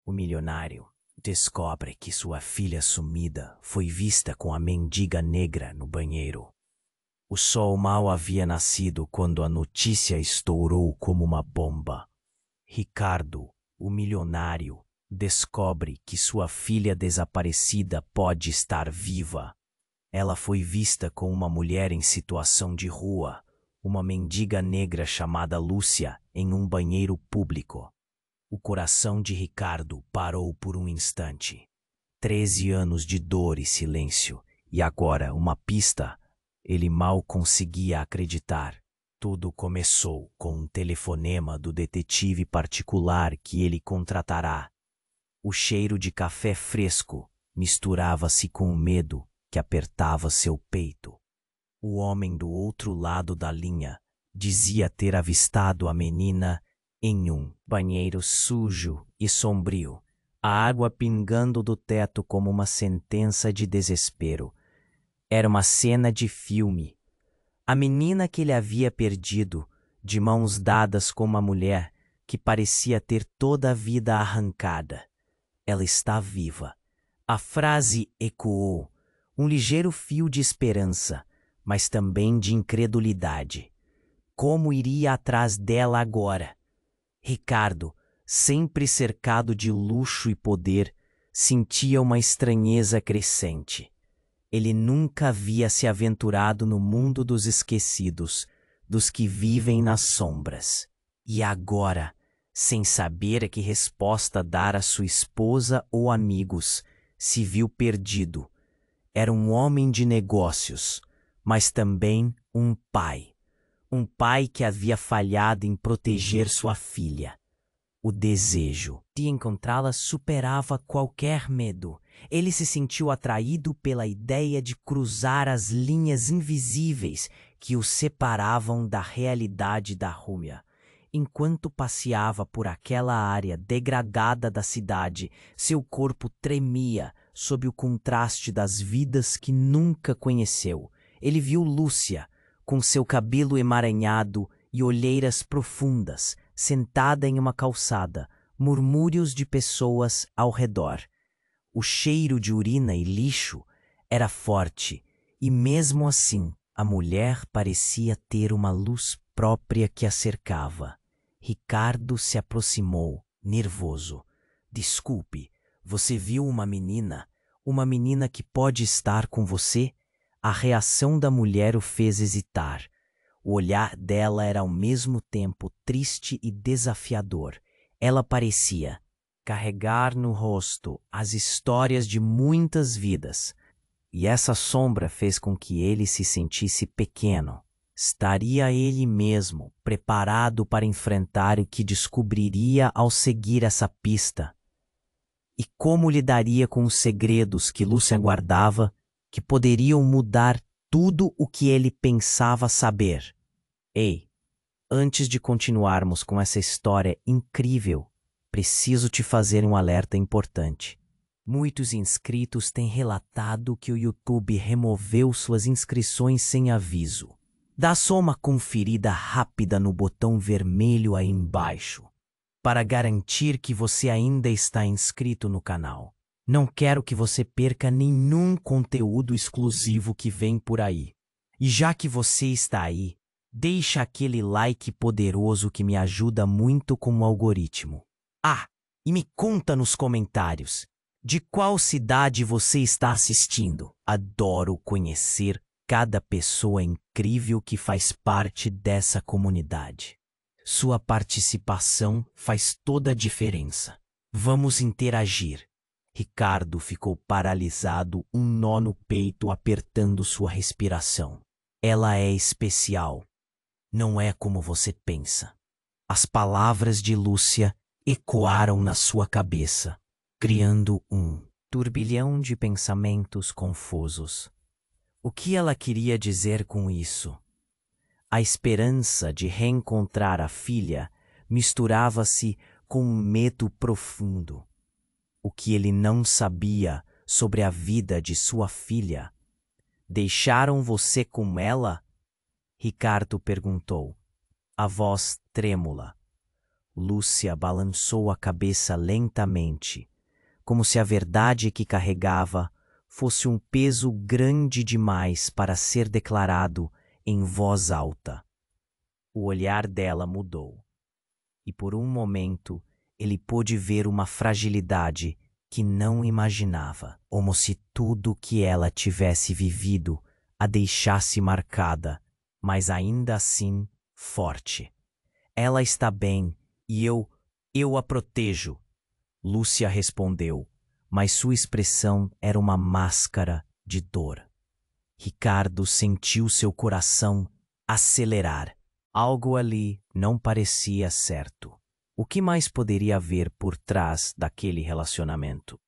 O milionário descobre que sua filha sumida foi vista com a mendiga negra no banheiro. O sol mal havia nascido quando a notícia estourou como uma bomba. Ricardo, o milionário, descobre que sua filha desaparecida pode estar viva. Ela foi vista com uma mulher em situação de rua, uma mendiga negra chamada Lúcia, em um banheiro público. O coração de Ricardo parou por um instante. 13 anos de dor e silêncio, e agora uma pista. Ele mal conseguia acreditar. Tudo começou com um telefonema do detetive particular que ele contratará. O cheiro de café fresco misturava-se com o medo que apertava seu peito. O homem do outro lado da linha dizia ter avistado a menina em um banheiro sujo e sombrio, a água pingando do teto como uma sentença de desespero. Era uma cena de filme. A menina que ele havia perdido, de mãos dadas com uma mulher que parecia ter toda a vida arrancada. Ela está viva. A frase ecoou, um ligeiro fio de esperança, mas também de incredulidade. Como iria atrás dela agora? Ricardo, sempre cercado de luxo e poder, sentia uma estranheza crescente. Ele nunca havia se aventurado no mundo dos esquecidos, dos que vivem nas sombras. E agora, sem saber a que resposta dar a sua esposa ou amigos, se viu perdido. Era um homem de negócios, mas também um pai. Um pai que havia falhado em proteger sua filha. O desejo de encontrá-la superava qualquer medo. Ele se sentiu atraído pela ideia de cruzar as linhas invisíveis que o separavam da realidade da Rúmia. Enquanto passeava por aquela área degradada da cidade, seu corpo tremia sob o contraste das vidas que nunca conheceu. Ele viu Lúcia, com seu cabelo emaranhado e olheiras profundas, sentada em uma calçada, murmúrios de pessoas ao redor. O cheiro de urina e lixo era forte, e mesmo assim a mulher parecia ter uma luz própria que a cercava. Ricardo se aproximou, nervoso. Desculpe, você viu uma menina? Uma menina que pode estar com você? A reação da mulher o fez hesitar. O olhar dela era ao mesmo tempo triste e desafiador. Ela parecia carregar no rosto as histórias de muitas vidas. E essa sombra fez com que ele se sentisse pequeno. Estaria ele mesmo preparado para enfrentar o que descobriria ao seguir essa pista? E como lidaria com os segredos que Lúcia guardava, que poderiam mudar tudo o que ele pensava saber? Ei, antes de continuarmos com essa história incrível, preciso te fazer um alerta importante. Muitos inscritos têm relatado que o YouTube removeu suas inscrições sem aviso. Dá só uma conferida rápida no botão vermelho aí embaixo, para garantir que você ainda está inscrito no canal. Não quero que você perca nenhum conteúdo exclusivo que vem por aí. E já que você está aí, deixa aquele like poderoso que me ajuda muito com o algoritmo. Ah, e me conta nos comentários, de qual cidade você está assistindo? Adoro conhecer cada pessoa incrível que faz parte dessa comunidade. Sua participação faz toda a diferença. Vamos interagir. Ricardo ficou paralisado, um nó no peito apertando sua respiração. Ela é especial. Não é como você pensa. As palavras de Lúcia ecoaram na sua cabeça, criando um turbilhão de pensamentos confusos. O que ela queria dizer com isso? A esperança de reencontrar a filha misturava-se com um medo profundo. O que ele não sabia sobre a vida de sua filha? Deixaram você com ela? Ricardo perguntou, a voz trêmula. Lúcia balançou a cabeça lentamente, como se a verdade que carregava fosse um peso grande demais para ser declarado em voz alta. O olhar dela mudou, e por um momento ele pôde ver uma fragilidade que não imaginava, como se tudo que ela tivesse vivido a deixasse marcada, mas ainda assim forte. Ela está bem e eu a protejo, Lúcia respondeu, mas sua expressão era uma máscara de dor. Ricardo sentiu seu coração acelerar. Algo ali não parecia certo. O que mais poderia haver por trás daquele relacionamento?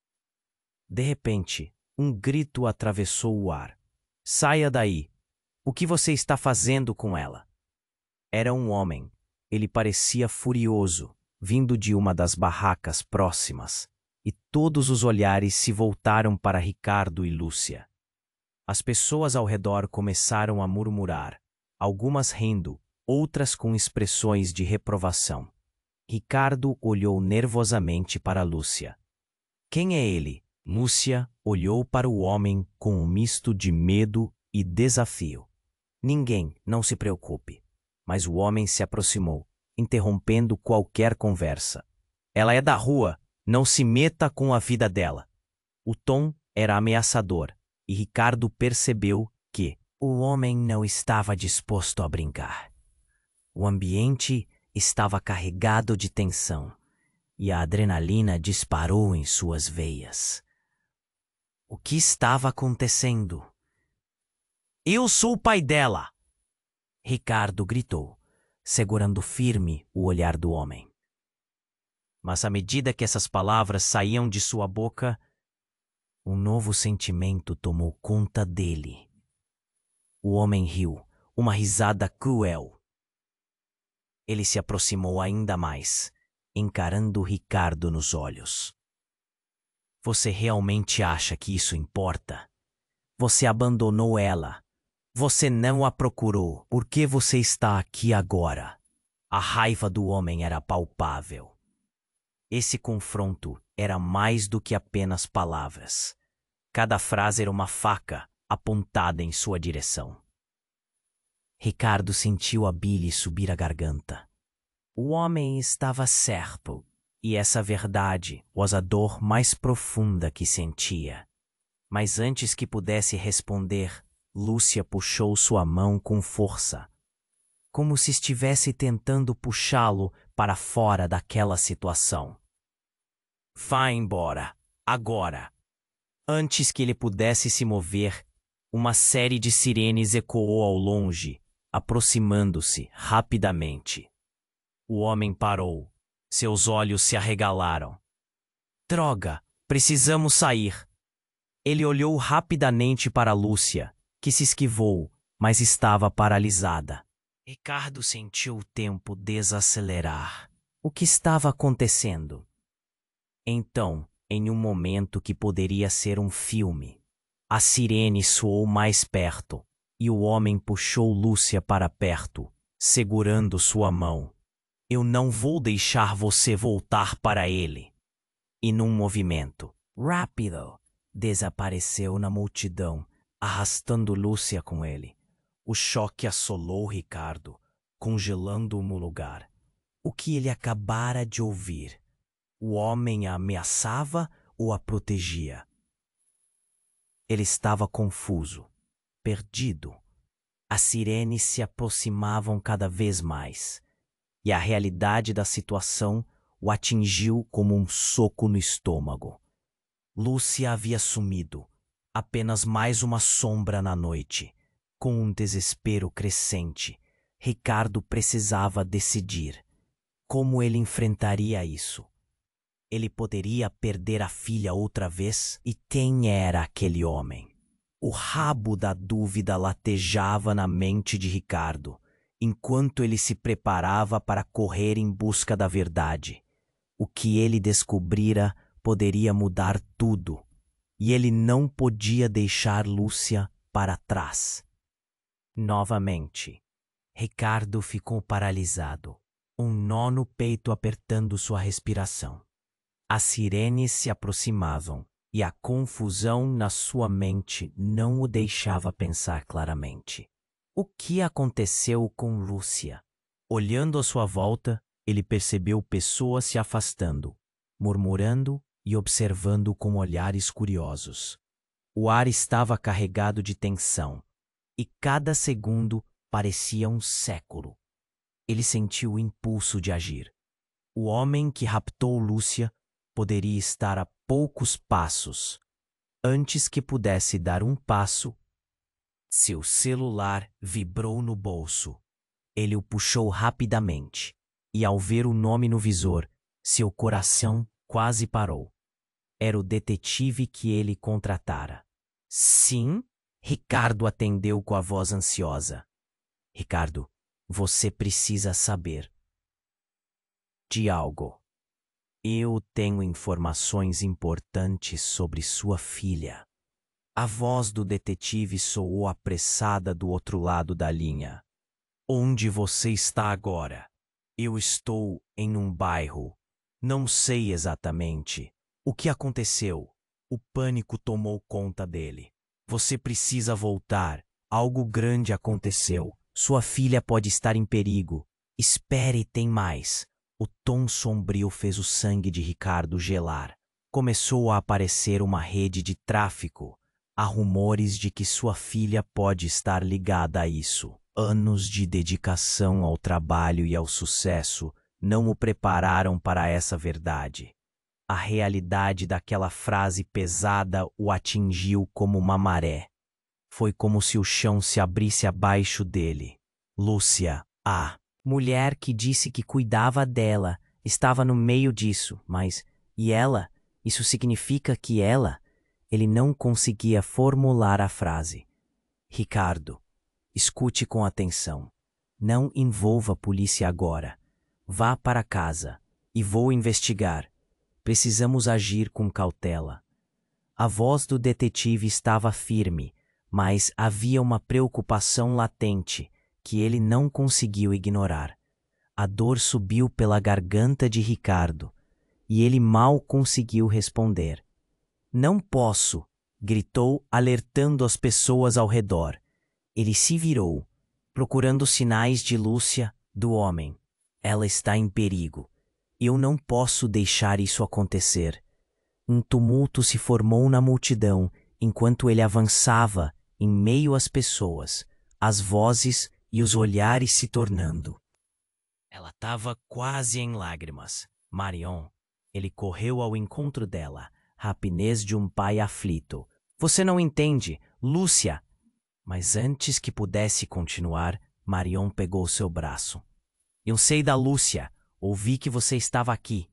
De repente, um grito atravessou o ar. Saia daí! O que você está fazendo com ela? Era um homem. Ele parecia furioso, vindo de uma das barracas próximas, e todos os olhares se voltaram para Ricardo e Lúcia. As pessoas ao redor começaram a murmurar, algumas rindo, outras com expressões de reprovação. Ricardo olhou nervosamente para Lúcia. Quem é ele? Lúcia olhou para o homem com um misto de medo e desafio. Ninguém, não se preocupe. Mas o homem se aproximou, interrompendo qualquer conversa. Ela é da rua, não se meta com a vida dela. O tom era ameaçador, e Ricardo percebeu que o homem não estava disposto a brincar. O ambiente estava carregado de tensão, e a adrenalina disparou em suas veias. O que estava acontecendo? Eu sou o pai dela! Ricardo gritou, segurando firme o olhar do homem. Mas à medida que essas palavras saíam de sua boca, um novo sentimento tomou conta dele. O homem riu, uma risada cruel. Ele se aproximou ainda mais, encarando Ricardo nos olhos. Você realmente acha que isso importa? Você abandonou ela. Você não a procurou. Por que você está aqui agora? A raiva do homem era palpável. Esse confronto era mais do que apenas palavras. Cada frase era uma faca apontada em sua direção. Ricardo sentiu a bile subir a garganta. O homem estava certo, e essa verdade was a dor mais profunda que sentia. Mas antes que pudesse responder, Lúcia puxou sua mão com força, como se estivesse tentando puxá-lo para fora daquela situação. Vá embora, agora! Antes que ele pudesse se mover, uma série de sirenes ecoou ao longe, aproximando-se rapidamente. O homem parou. Seus olhos se arregalaram. Droga! Precisamos sair! Ele olhou rapidamente para Lúcia, que se esquivou, mas estava paralisada. Ricardo sentiu o tempo desacelerar. O que estava acontecendo? Então, em um momento que poderia ser um filme, a sirene soou mais perto, e o homem puxou Lúcia para perto, segurando sua mão. Eu não vou deixar você voltar para ele. E num movimento rápido, desapareceu na multidão, arrastando Lúcia com ele. O choque assolou Ricardo, congelando-o no lugar. O que ele acabara de ouvir? O homem a ameaçava ou a protegia? Ele estava confuso, perdido. As sirenes se aproximavam cada vez mais, e a realidade da situação o atingiu como um soco no estômago. Lúcia havia sumido, apenas mais uma sombra na noite. Com um desespero crescente, Ricardo precisava decidir como ele enfrentaria isso. Ele poderia perder a filha outra vez? E quem era aquele homem? O rabo da dúvida latejava na mente de Ricardo, enquanto ele se preparava para correr em busca da verdade. O que ele descobrira poderia mudar tudo, e ele não podia deixar Lúcia para trás. Novamente, Ricardo ficou paralisado. um nó no peito apertando sua respiração. As sirenes se aproximavam e a confusão na sua mente não o deixava pensar claramente. O que aconteceu com Lúcia? Olhando à sua volta, ele percebeu pessoas se afastando, murmurando e observando com olhares curiosos. O ar estava carregado de tensão, e cada segundo parecia um século. Ele sentiu o impulso de agir. O homem que raptou Lúcia poderia estar a poucos passos. Antes que pudesse dar um passo, seu celular vibrou no bolso. Ele o puxou rapidamente, e ao ver o nome no visor, seu coração quase parou. Era o detetive que ele contratara. Sim? Ricardo atendeu com a voz ansiosa. Ricardo, você precisa saber de algo. Eu tenho informações importantes sobre sua filha. A voz do detetive soou apressada do outro lado da linha. Onde você está agora? Eu estou em um bairro. Não sei exatamente. O que aconteceu? O pânico tomou conta dele. Você precisa voltar. Algo grande aconteceu. Sua filha pode estar em perigo. Espere, tem mais. O tom sombrio fez o sangue de Ricardo gelar. Começou a aparecer uma rede de tráfico. Há rumores de que sua filha pode estar ligada a isso. Anos de dedicação ao trabalho e ao sucesso não o prepararam para essa verdade. A realidade daquela frase pesada o atingiu como uma maré. Foi como se o chão se abrisse abaixo dele. Lúcia, a mulher que disse que cuidava dela, estava no meio disso, mas... E ela? Isso significa que ela... Ele não conseguia formular a frase. Ricardo, escute com atenção. Não envolva a polícia agora. Vá para casa e vou investigar. Precisamos agir com cautela. A voz do detetive estava firme, mas havia uma preocupação latente que ele não conseguiu ignorar. A dor subiu pela garganta de Ricardo e ele mal conseguiu responder. Não posso, gritou, alertando as pessoas ao redor. Ele se virou, procurando sinais de Lúcia, do homem. Ela está em perigo. Eu não posso deixar isso acontecer. Um tumulto se formou na multidão enquanto ele avançava em meio às pessoas, as vozes e os olhares se tornando. Ela estava quase em lágrimas. Marion, ele correu ao encontro dela. Rapidez de um pai aflito. Você não entende, Lúcia! Mas antes que pudesse continuar, Marion pegou seu braço. Eu sei da Lúcia. Ouvi que você estava aqui.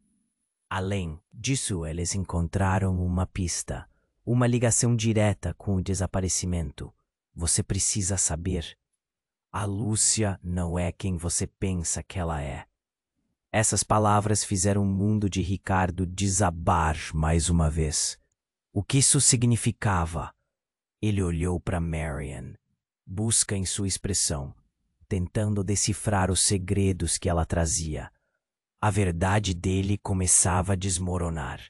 Além disso, eles encontraram uma pista. Uma ligação direta com o desaparecimento. Você precisa saber. A Lúcia não é quem você pensa que ela é. Essas palavras fizeram o mundo de Ricardo desabar mais uma vez. O que isso significava? Ele olhou para Marion, busca em sua expressão, tentando decifrar os segredos que ela trazia. A verdade dele começava a desmoronar.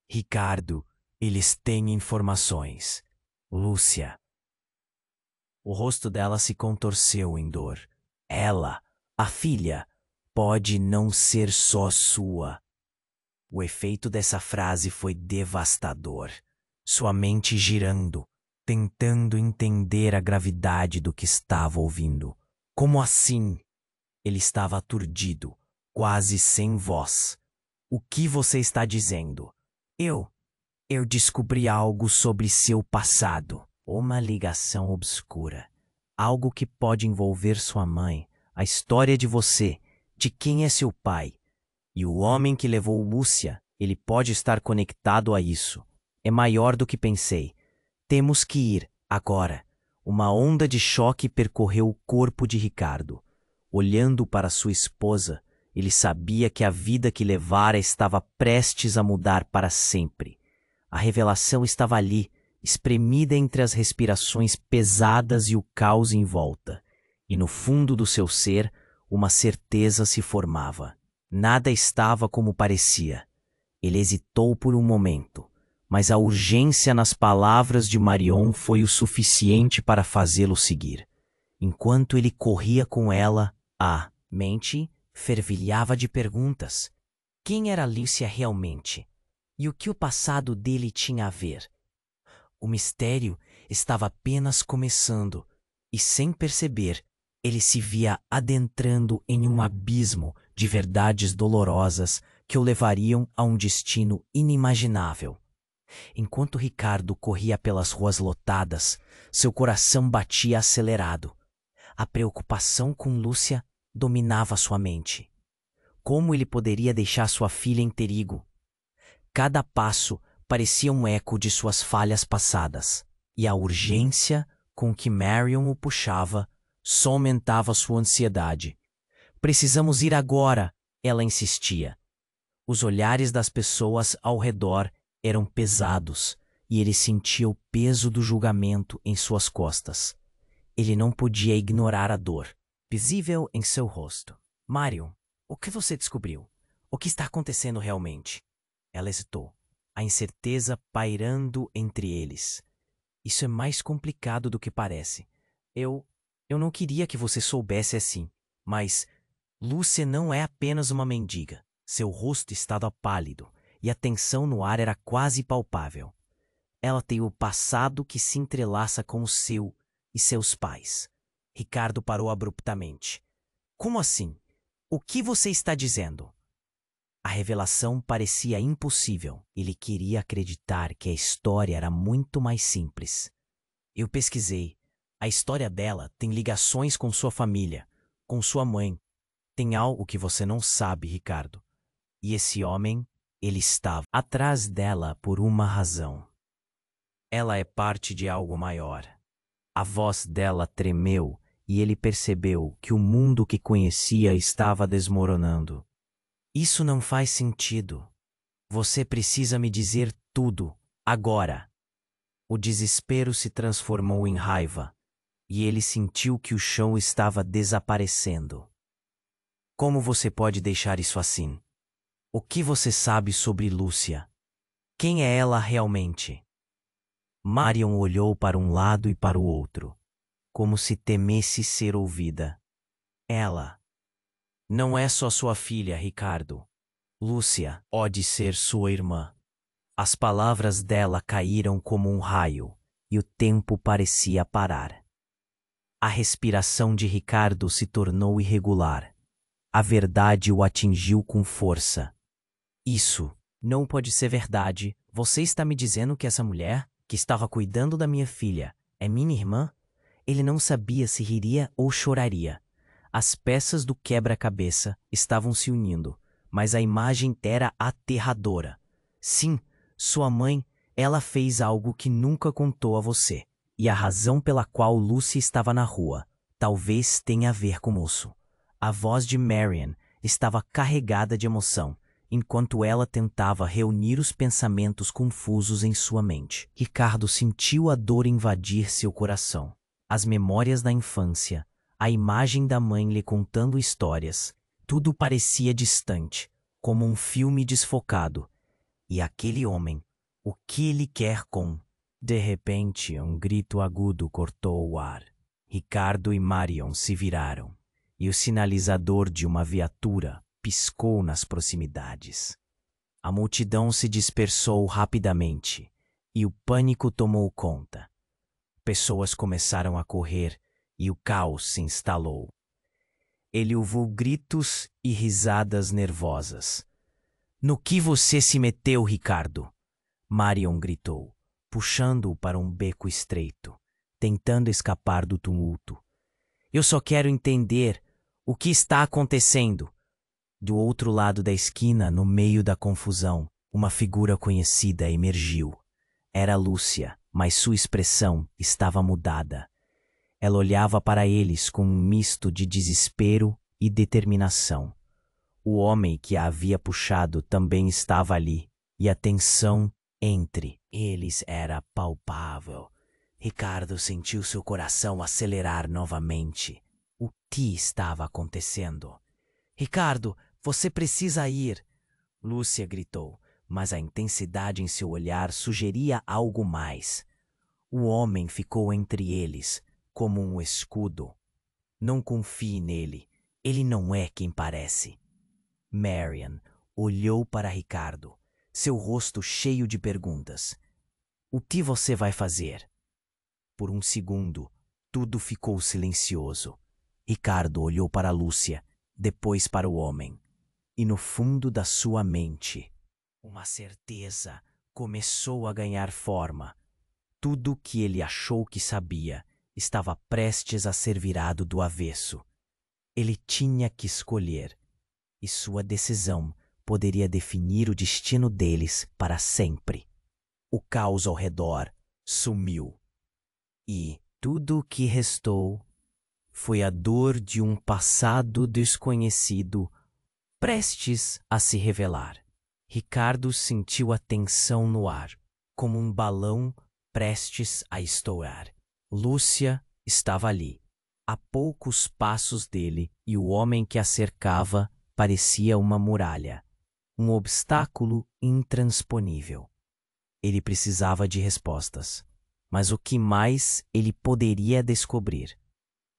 Ricardo, eles têm informações. Lúcia. O rosto dela se contorceu em dor. Ela, a filha, pode não ser só sua. O efeito dessa frase foi devastador. Sua mente girando, tentando entender a gravidade do que estava ouvindo. Como assim? Ele estava aturdido, quase sem voz. O que você está dizendo? Eu descobri algo sobre seu passado. Uma ligação obscura. Algo que pode envolver sua mãe, a história de você, de quem é seu pai. E o homem que levou Lúcia, ele pode estar conectado a isso. É maior do que pensei. Temos que ir, agora. Uma onda de choque percorreu o corpo de Ricardo. Olhando para sua esposa, ele sabia que a vida que levara estava prestes a mudar para sempre. A revelação estava ali, espremida entre as respirações pesadas e o caos em volta. E no fundo do seu ser, uma certeza se formava. Nada estava como parecia. Ele hesitou por um momento, mas a urgência nas palavras de Marion foi o suficiente para fazê-lo seguir. Enquanto ele corria com ela, a mente fervilhava de perguntas. Quem era Lúcia realmente? E o que o passado dele tinha a ver? O mistério estava apenas começando, e sem perceber, ele se via adentrando em um abismo de verdades dolorosas que o levariam a um destino inimaginável. Enquanto Ricardo corria pelas ruas lotadas, seu coração batia acelerado. A preocupação com Lúcia dominava sua mente. Como ele poderia deixar sua filha em perigo? Cada passo parecia um eco de suas falhas passadas, e a urgência com que Marion o puxava só aumentava sua ansiedade. Precisamos ir agora, ela insistia. Os olhares das pessoas ao redor eram pesados, e ele sentia o peso do julgamento em suas costas. Ele não podia ignorar a dor, visível em seu rosto. Marion, o que você descobriu? O que está acontecendo realmente? Ela hesitou, a incerteza pairando entre eles. Isso é mais complicado do que parece. Eu não queria que você soubesse assim, mas Lúcia não é apenas uma mendiga. Seu rosto estava pálido e a tensão no ar era quase palpável. Ela tem o passado que se entrelaça com o seu e seus pais. Ricardo parou abruptamente. Como assim? O que você está dizendo? A revelação parecia impossível. Ele queria acreditar que a história era muito mais simples. Eu pesquisei. A história dela tem ligações com sua família, com sua mãe. Tem algo que você não sabe, Ricardo. E esse homem, ele estava atrás dela por uma razão. Ela é parte de algo maior. A voz dela tremeu e ele percebeu que o mundo que conhecia estava desmoronando. Isso não faz sentido. Você precisa me dizer tudo, agora. O desespero se transformou em raiva, e ele sentiu que o chão estava desaparecendo. Como você pode deixar isso assim? O que você sabe sobre Lúcia? Quem é ela realmente? Marion olhou para um lado e para o outro, como se temesse ser ouvida. Ela não é só sua filha, Ricardo. Lúcia pode ser sua irmã. As palavras dela caíram como um raio, e o tempo parecia parar. A respiração de Ricardo se tornou irregular. A verdade o atingiu com força. Isso não pode ser verdade. Você está me dizendo que essa mulher, que estava cuidando da minha filha, é minha irmã? Ele não sabia se riria ou choraria. As peças do quebra-cabeça estavam se unindo, mas a imagem era aterradora. Sim, sua mãe, ela fez algo que nunca contou a você. E a razão pela qual Lucy estava na rua talvez tenha a ver com isso. A voz de Marion estava carregada de emoção, enquanto ela tentava reunir os pensamentos confusos em sua mente. Ricardo sentiu a dor invadir seu coração. As memórias da infância, a imagem da mãe lhe contando histórias, tudo parecia distante, como um filme desfocado. E aquele homem, o que ele quer com... De repente, um grito agudo cortou o ar. Ricardo e Marion se viraram, e o sinalizador de uma viatura piscou nas proximidades. A multidão se dispersou rapidamente, e o pânico tomou conta. Pessoas começaram a correr, e o caos se instalou. Ele ouviu gritos e risadas nervosas. "No que você se meteu, Ricardo?" Marion gritou, puxando-o para um beco estreito, tentando escapar do tumulto. "Eu só quero entender o que está acontecendo." Do outro lado da esquina, no meio da confusão, uma figura conhecida emergiu. Era Lúcia, mas sua expressão estava mudada. Ela olhava para eles com um misto de desespero e determinação. O homem que a havia puxado também estava ali, e a tensão entre eles era palpável. Ricardo sentiu seu coração acelerar novamente. O que estava acontecendo? Ricardo, você precisa ir! Lúcia gritou, mas a intensidade em seu olhar sugeria algo mais. O homem ficou entre eles, como um escudo. Não confie nele, ele não é quem parece. Marian olhou para Ricardo, seu rosto cheio de perguntas. O que você vai fazer? Por um segundo, tudo ficou silencioso. Ricardo olhou para Lúcia, depois para o homem. E no fundo da sua mente, uma certeza começou a ganhar forma. Tudo o que ele achou que sabia estava prestes a ser virado do avesso. Ele tinha que escolher, e sua decisão poderia definir o destino deles para sempre. O caos ao redor sumiu. E tudo o que restou foi a dor de um passado desconhecido prestes a se revelar. Ricardo sentiu a tensão no ar, como um balão prestes a estourar. Lúcia estava ali, a poucos passos dele, e o homem que a cercava parecia uma muralha, um obstáculo intransponível. Ele precisava de respostas, mas o que mais ele poderia descobrir?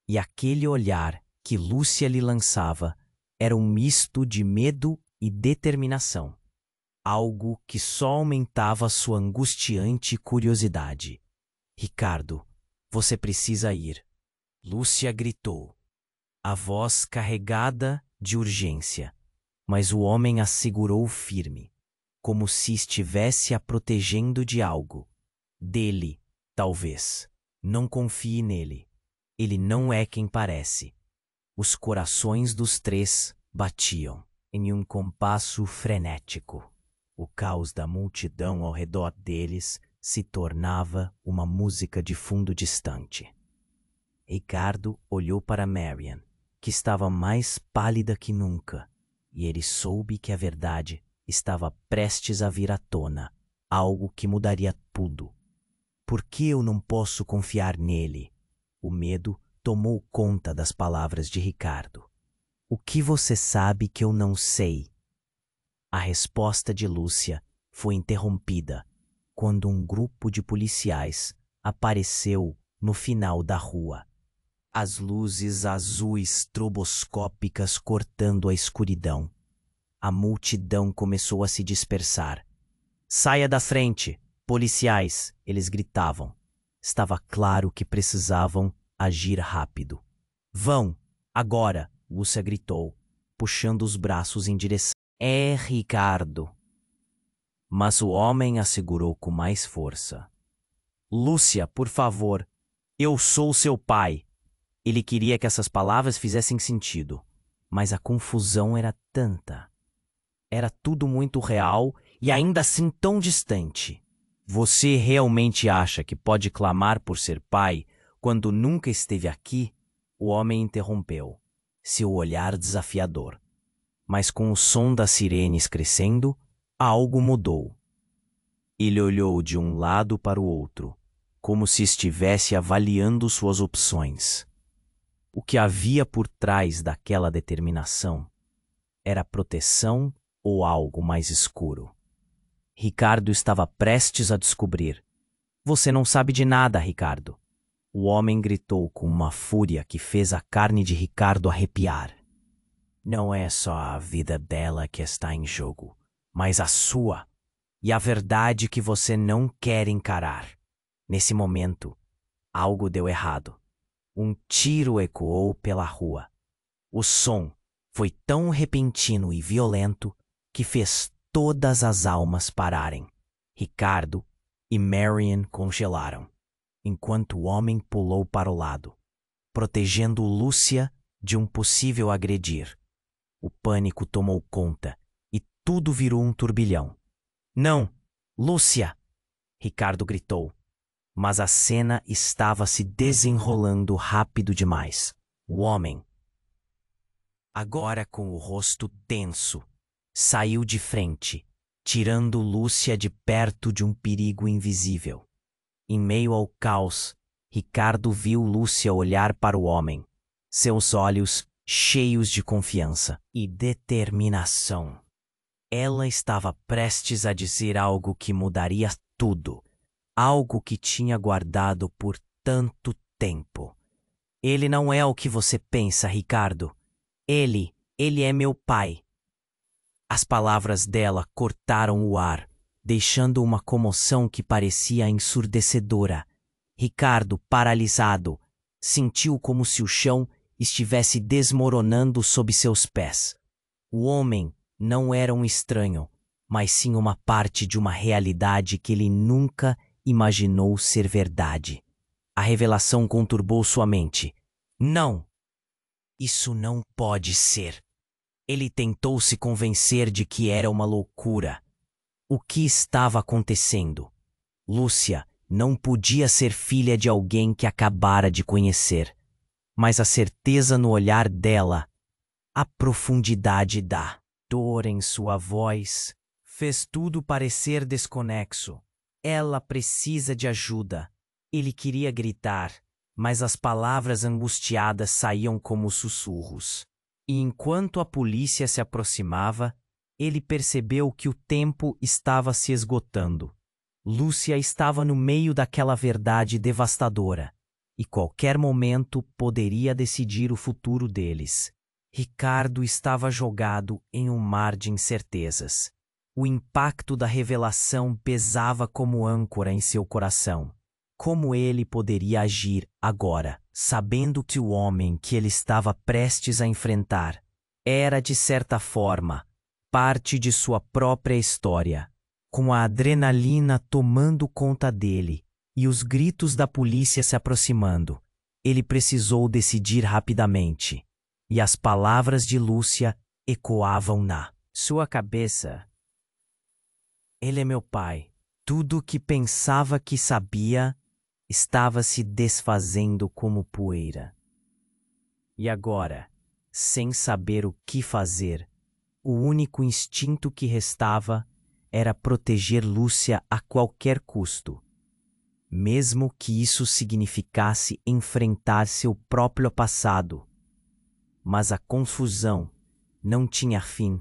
E aquele olhar que Lúcia lhe lançava era um misto de medo e determinação, algo que só aumentava sua angustiante curiosidade. Ricardo, você precisa ir. Lúcia gritou, a voz carregada de urgência, mas o homem a segurou firme, como se estivesse a protegendo de algo. Dele, talvez. Não confie nele. Ele não é quem parece. Os corações dos três batiam em um compasso frenético. O caos da multidão ao redor deles se tornava uma música de fundo distante. Ricardo olhou para Marian, que estava mais pálida que nunca, e ele soube que a verdade estava prestes a vir à tona, algo que mudaria tudo. Por que eu não posso confiar nele? O medo tomou conta das palavras de Ricardo. O que você sabe que eu não sei? A resposta de Lúcia foi interrompida quando um grupo de policiais apareceu no final da rua. As luzes azuis estroboscópicas cortando a escuridão. A multidão começou a se dispersar. Saia da frente, policiais! Eles gritavam. Estava claro que precisavam agir rápido. Vão, agora! Lúcia gritou, puxando os braços em direção. É Ricardo. Mas o homem a segurou com mais força. Lúcia, por favor, eu sou seu pai. Ele queria que essas palavras fizessem sentido, mas a confusão era tanta. Era tudo muito real e ainda assim tão distante. Você realmente acha que pode clamar por ser pai quando nunca esteve aqui? O homem interrompeu, seu olhar desafiador. Mas com o som das sirenes crescendo, algo mudou. Ele olhou de um lado para o outro, como se estivesse avaliando suas opções. O que havia por trás daquela determinação era proteção ou algo mais escuro. Ricardo estava prestes a descobrir. Você não sabe de nada, Ricardo. O homem gritou com uma fúria que fez a carne de Ricardo arrepiar. Não é só a vida dela que está em jogo, mas a sua e a verdade que você não quer encarar. Nesse momento, algo deu errado. Um tiro ecoou pela rua. O som foi tão repentino e violento que fez todas as almas pararem. Ricardo e Marian congelaram, enquanto o homem pulou para o lado, protegendo Lúcia de um possível agredir. O pânico tomou conta e tudo virou um turbilhão. Não, Lúcia! Ricardo gritou. Mas a cena estava se desenrolando rápido demais. O homem, agora com o rosto tenso, saiu de frente, tirando Lúcia de perto de um perigo invisível. Em meio ao caos, Ricardo viu Lúcia olhar para o homem, seus olhos cheios de confiança e determinação. Ela estava prestes a dizer algo que mudaria tudo, algo que tinha guardado por tanto tempo. Ele não é o que você pensa, Ricardo. Ele é meu pai. As palavras dela cortaram o ar, deixando uma comoção que parecia ensurdecedora. Ricardo, paralisado, sentiu como se o chão estivesse desmoronando sob seus pés. O homem não era um estranho, mas sim uma parte de uma realidade que ele nunca imaginou ser verdade. A revelação conturbou sua mente. Não! Isso não pode ser. Ele tentou se convencer de que era uma loucura. O que estava acontecendo? Lúcia não podia ser filha de alguém que acabara de conhecer. Mas a certeza no olhar dela, a profundidade da dor em sua voz, fez tudo parecer desconexo. Ela precisa de ajuda. Ele queria gritar, mas as palavras angustiadas saíam como sussurros. E enquanto a polícia se aproximava, ele percebeu que o tempo estava se esgotando. Lúcia estava no meio daquela verdade devastadora, e qualquer momento poderia decidir o futuro deles. Ricardo estava jogado em um mar de incertezas. O impacto da revelação pesava como âncora em seu coração. Como ele poderia agir agora, sabendo que o homem que ele estava prestes a enfrentar era, de certa forma, parte de sua própria história? Com a adrenalina tomando conta dele e os gritos da polícia se aproximando, ele precisou decidir rapidamente. E as palavras de Lúcia ecoavam na sua cabeça. Ele é meu pai. Tudo o que pensava que sabia estava se desfazendo como poeira. E agora, sem saber o que fazer, o único instinto que restava era proteger Lúcia a qualquer custo, mesmo que isso significasse enfrentar seu próprio passado. Mas a confusão não tinha fim,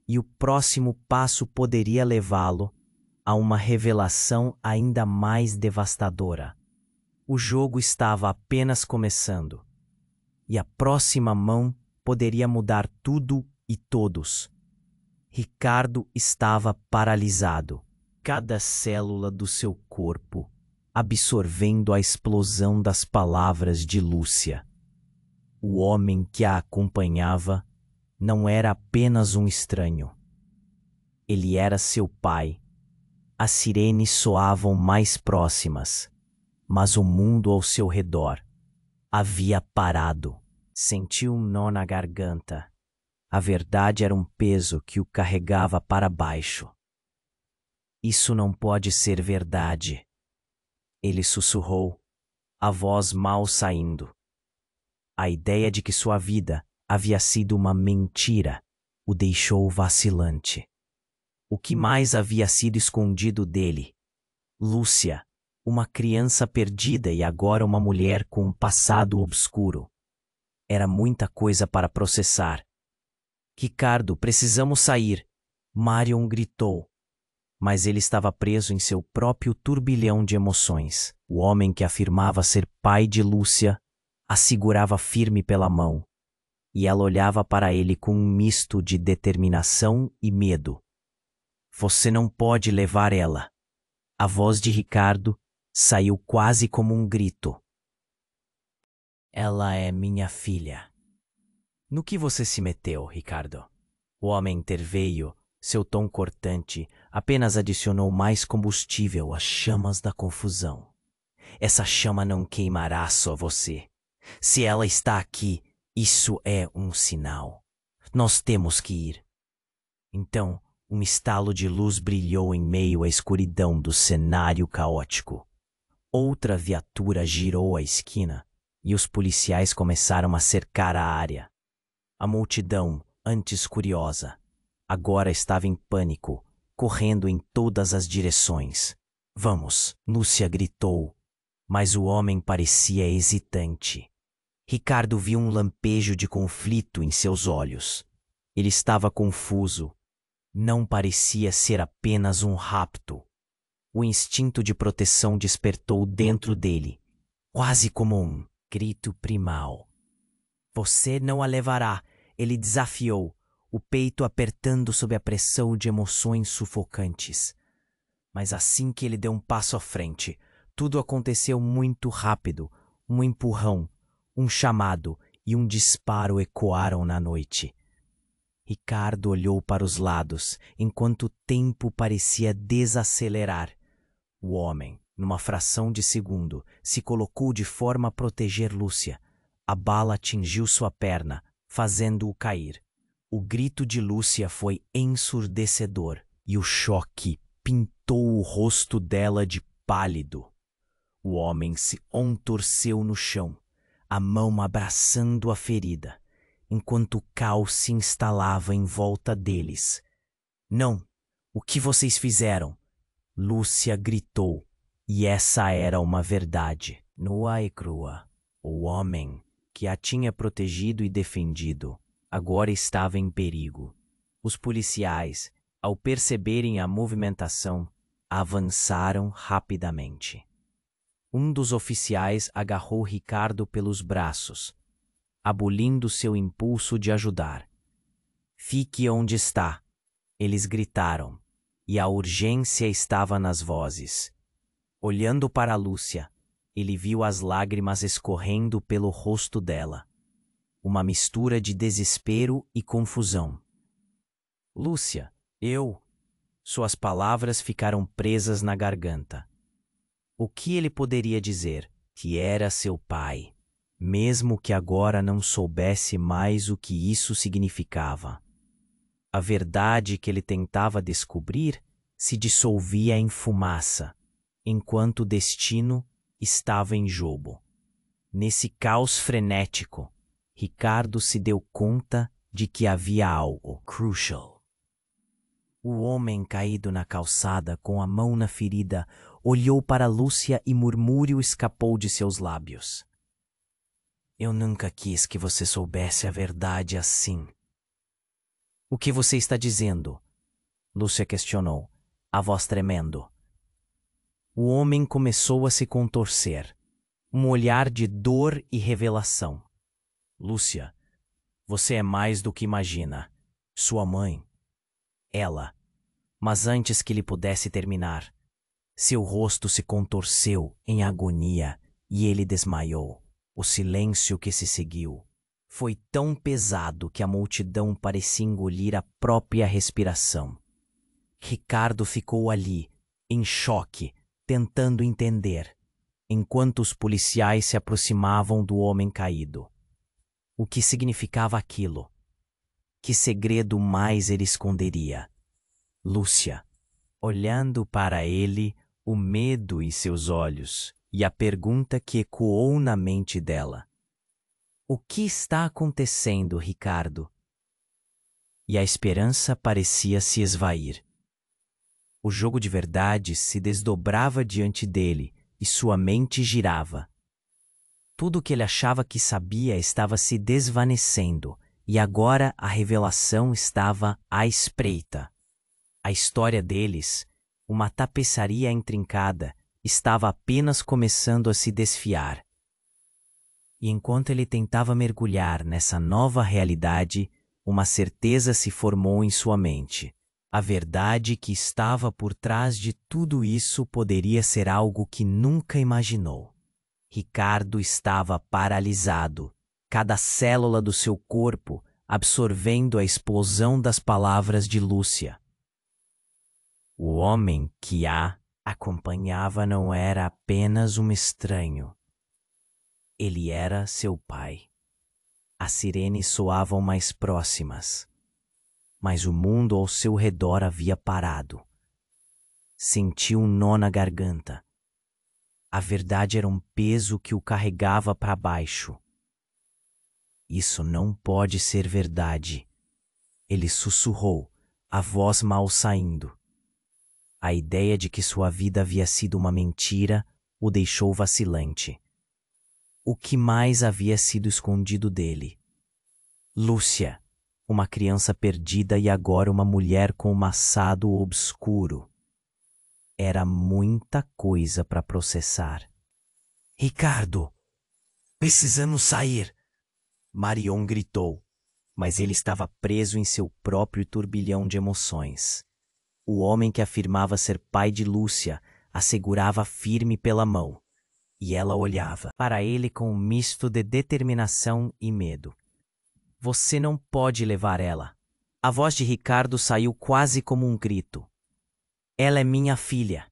e o próximo passo poderia levá-lo a uma revelação ainda mais devastadora. O jogo estava apenas começando, e a próxima mão poderia mudar tudo e todos. Ricardo estava paralisado, cada célula do seu corpo absorvendo a explosão das palavras de Lúcia. O homem que a acompanhava não era apenas um estranho. Ele era seu pai. As sirenes soavam mais próximas, mas o mundo ao seu redor havia parado. Sentiu um nó na garganta. A verdade era um peso que o carregava para baixo. Isso não pode ser verdade. Ele sussurrou, a voz mal saindo. A ideia de que sua vida havia sido uma mentira o deixou vacilante. O que mais havia sido escondido dele? Lúcia, uma criança perdida e agora uma mulher com um passado obscuro. Era muita coisa para processar. Ricardo, precisamos sair, Marion gritou. Mas ele estava preso em seu próprio turbilhão de emoções. O homem que afirmava ser pai de Lúcia a segurava firme pela mão, e ela olhava para ele com um misto de determinação e medo. Você não pode levar ela. A voz de Ricardo saiu quase como um grito. Ela é minha filha. No que você se meteu, Ricardo? O homem interveio, seu tom cortante apenas adicionou mais combustível às chamas da confusão. Essa chama não queimará só você. Se ela está aqui, isso é um sinal. Nós temos que ir. Então, um estalo de luz brilhou em meio à escuridão do cenário caótico. Outra viatura girou a esquina e os policiais começaram a cercar a área. A multidão, antes curiosa, agora estava em pânico, correndo em todas as direções. Vamos, Lúcia gritou, mas o homem parecia hesitante. Ricardo viu um lampejo de conflito em seus olhos. Ele estava confuso. Não parecia ser apenas um rapto. O instinto de proteção despertou dentro dele, quase como um grito primal. Você não a levará, ele desafiou, o peito apertando sob a pressão de emoções sufocantes. Mas assim que ele deu um passo à frente, tudo aconteceu muito rápido. Um empurrão, um chamado e um disparo ecoaram na noite. Ricardo olhou para os lados, enquanto o tempo parecia desacelerar. O homem, numa fração de segundo, se colocou de forma a proteger Lúcia. A bala atingiu sua perna, fazendo-o cair. O grito de Lúcia foi ensurdecedor e o choque pintou o rosto dela de pálido. O homem se contorceu no chão, a mão abraçando a ferida, enquanto o caos se instalava em volta deles. Não! O que vocês fizeram? Lúcia gritou, e essa era uma verdade, nua e crua. O homem, que a tinha protegido e defendido, agora estava em perigo. Os policiais, ao perceberem a movimentação, avançaram rapidamente. Um dos oficiais agarrou Ricardo pelos braços, abolindo seu impulso de ajudar. Fique onde está, eles gritaram, e a urgência estava nas vozes. Olhando para Lúcia, ele viu as lágrimas escorrendo pelo rosto dela. Uma mistura de desespero e confusão. Lúcia, Suas palavras ficaram presas na garganta. O que ele poderia dizer? Que era seu pai, mesmo que agora não soubesse mais o que isso significava. A verdade que ele tentava descobrir se dissolvia em fumaça, enquanto o destino estava em jogo. Nesse caos frenético, Ricardo se deu conta de que havia algo crucial. O homem caído na calçada, com a mão na ferida, olhou para Lúcia e murmúrio escapou de seus lábios. Eu nunca quis que você soubesse a verdade assim. O que você está dizendo? Lúcia questionou, a voz tremendo. O homem começou a se contorcer, um olhar de dor e revelação. Lúcia, você é mais do que imagina. Sua mãe. Ela. Mas antes que ele pudesse terminar, seu rosto se contorceu em agonia e ele desmaiou. O silêncio que se seguiu foi tão pesado que a multidão parecia engolir a própria respiração. Ricardo ficou ali, em choque, tentando entender, enquanto os policiais se aproximavam do homem caído. O que significava aquilo? Que segredo mais ele esconderia? Lúcia, olhando para ele, o medo em seus olhos e a pergunta que ecoou na mente dela. O que está acontecendo, Ricardo? E a esperança parecia se esvair. O jogo de verdade se desdobrava diante dele e sua mente girava. Tudo o que ele achava que sabia estava se desvanecendo e agora a revelação estava à espreita. A história deles, uma tapeçaria intrincada, estava apenas começando a se desfiar. E enquanto ele tentava mergulhar nessa nova realidade, uma certeza se formou em sua mente. A verdade que estava por trás de tudo isso poderia ser algo que nunca imaginou. Ricardo estava paralisado, cada célula do seu corpo absorvendo a explosão das palavras de Lúcia. O homem que a acompanhava não era apenas um estranho. Ele era seu pai. As sirenes soavam mais próximas, mas o mundo ao seu redor havia parado. Sentiu um nó na garganta. A verdade era um peso que o carregava para baixo. Isso não pode ser verdade. Ele sussurrou, a voz mal saindo. A ideia de que sua vida havia sido uma mentira o deixou vacilante. o que mais havia sido escondido dele. Lúcia, uma criança perdida e agora uma mulher com um passado obscuro. Era muita coisa para processar. Ricardo, precisamos sair! Marion gritou, mas ele estava preso em seu próprio turbilhão de emoções. O homem que afirmava ser pai de Lúcia a segurava firme pela mão, e ela olhava para ele com um misto de determinação e medo. Você não pode levar ela. A voz de Ricardo saiu quase como um grito. Ela é minha filha.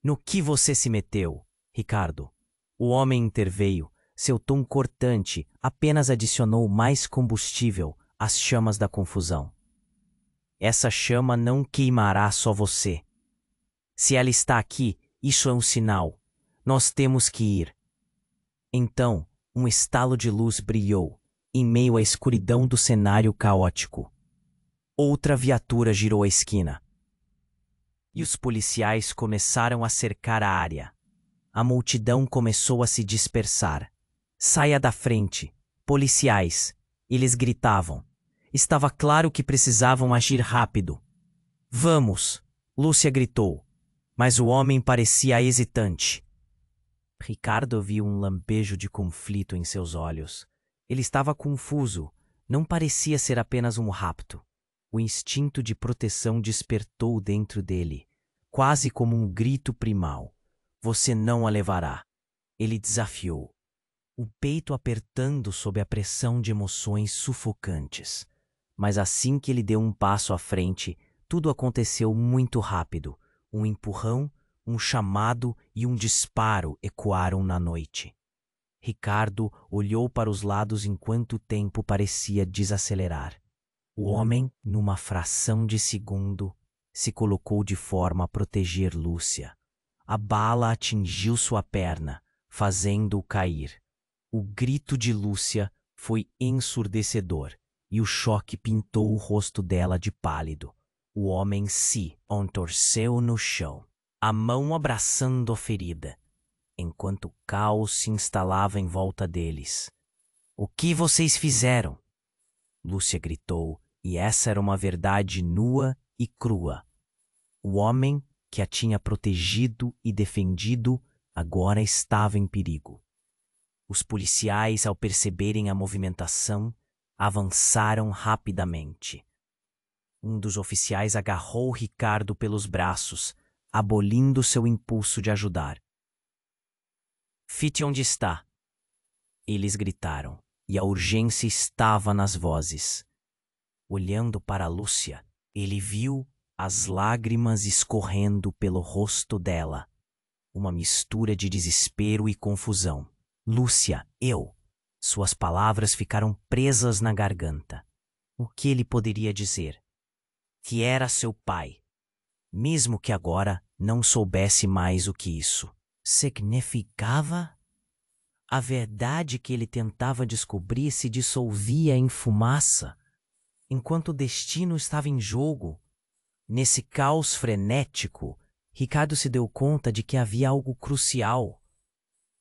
No que você se meteu, Ricardo? O homem interveio. Seu tom cortante apenas adicionou mais combustível às chamas da confusão. Essa chama não queimará só você. Se ela está aqui, isso é um sinal. Nós temos que ir. Então, um estalo de luz brilhou, em meio à escuridão do cenário caótico. Outra viatura girou a esquina. E os policiais começaram a cercar a área. A multidão começou a se dispersar. Saia da frente, policiais! Eles gritavam. Estava claro que precisavam agir rápido. Vamos! Lúcia gritou, mas o homem parecia hesitante. Ricardo viu um lampejo de conflito em seus olhos. Ele estava confuso. Não parecia ser apenas um rapto. O instinto de proteção despertou dentro dele, quase como um grito primal. Você não a levará. Ele desafiou, o peito apertando sob a pressão de emoções sufocantes. Mas assim que ele deu um passo à frente, tudo aconteceu muito rápido. Um empurrão, um chamado e um disparo ecoaram na noite. Ricardo olhou para os lados enquanto o tempo parecia desacelerar. O homem, numa fração de segundo, se colocou de forma a proteger Lúcia. A bala atingiu sua perna, fazendo-o cair. O grito de Lúcia foi ensurdecedor e o choque pintou o rosto dela de pálido. O homem se entorceu no chão, a mão abraçando a ferida, enquanto o caos se instalava em volta deles. O que vocês fizeram? Lúcia gritou, e essa era uma verdade nua e crua. O homem que a tinha protegido e defendido agora estava em perigo. Os policiais, ao perceberem a movimentação, avançaram rapidamente. Um dos oficiais agarrou Ricardo pelos braços, abolindo seu impulso de ajudar. Fique onde está! Eles gritaram, e a urgência estava nas vozes. Olhando para Lúcia, ele viu as lágrimas escorrendo pelo rosto dela. Uma mistura de desespero e confusão. Lúcia, eu! Suas palavras ficaram presas na garganta. O que ele poderia dizer? Que era seu pai, mesmo que agora não soubesse mais o que isso significava. A verdade que ele tentava descobrir se dissolvia em fumaça, enquanto o destino estava em jogo. Nesse caos frenético, Ricardo se deu conta de que havia algo crucial.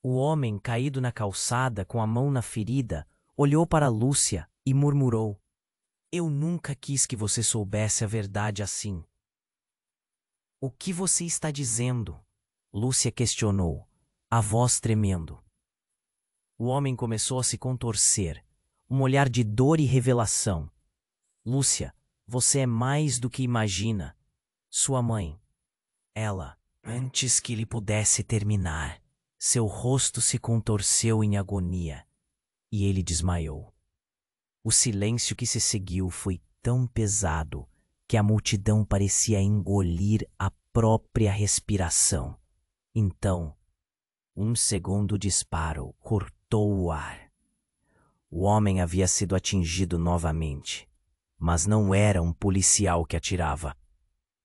O homem, caído na calçada, com a mão na ferida, olhou para Lúcia e murmurou: Eu nunca quis que você soubesse a verdade assim. O que você está dizendo? Lúcia questionou, a voz tremendo. O homem começou a se contorcer, um olhar de dor e revelação. Lúcia, você é mais do que imagina. Sua mãe. Ela, antes que ele pudesse terminar, seu rosto se contorceu em agonia e ele desmaiou. O silêncio que se seguiu foi tão pesado que a multidão parecia engolir a própria respiração. Então, um segundo disparo cortou o ar. O homem havia sido atingido novamente, mas não era um policial que atirava.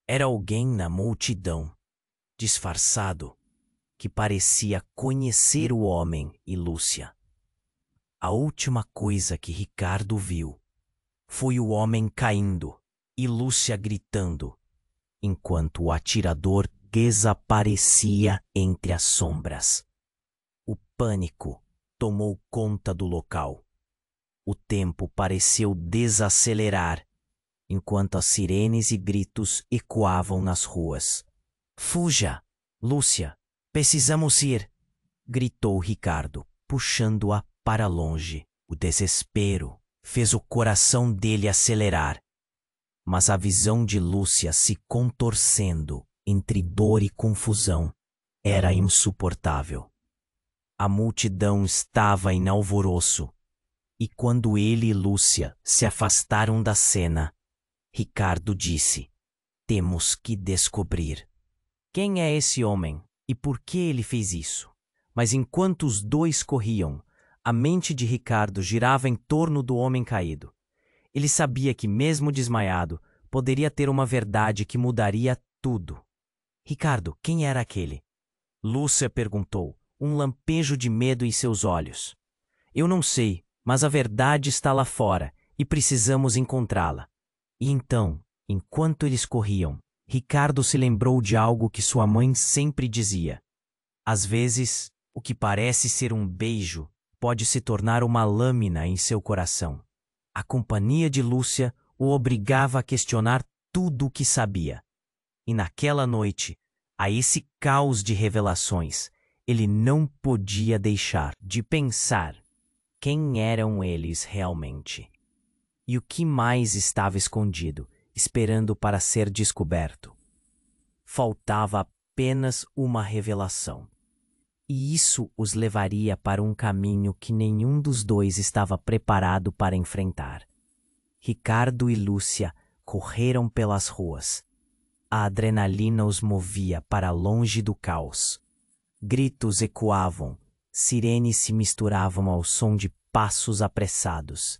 Era alguém na multidão, disfarçado, que parecia conhecer o homem e Lúcia. A última coisa que Ricardo viu foi o homem caindo e Lúcia gritando, enquanto o atirador desaparecia entre as sombras. O pânico tomou conta do local. O tempo pareceu desacelerar, enquanto as sirenes e gritos ecoavam nas ruas. Fuja, Lúcia, precisamos ir, gritou Ricardo, puxando-a para longe. O desespero fez o coração dele acelerar, mas a visão de Lúcia se contorcendo entre dor e confusão era insuportável. A multidão estava em alvoroço, e quando ele e Lúcia se afastaram da cena, Ricardo disse: temos que descobrir quem é esse homem e por que ele fez isso. Mas enquanto os dois corriam, a mente de Ricardo girava em torno do homem caído. Ele sabia que, mesmo desmaiado, poderia ter uma verdade que mudaria tudo. Ricardo, quem era aquele? Lúcia perguntou, um lampejo de medo em seus olhos. Eu não sei, mas a verdade está lá fora e precisamos encontrá-la. E então, enquanto eles corriam, Ricardo se lembrou de algo que sua mãe sempre dizia. Às vezes, o que parece ser um beijo pode se tornar uma lâmina em seu coração. A companhia de Lúcia o obrigava a questionar tudo o que sabia. E naquela noite, a esse caos de revelações, ele não podia deixar de pensar quem eram eles realmente. E o que mais estava escondido, esperando para ser descoberto. Faltava apenas uma revelação. E isso os levaria para um caminho que nenhum dos dois estava preparado para enfrentar. Ricardo e Lúcia correram pelas ruas. A adrenalina os movia para longe do caos. Gritos ecoavam, sirenes se misturavam ao som de passos apressados,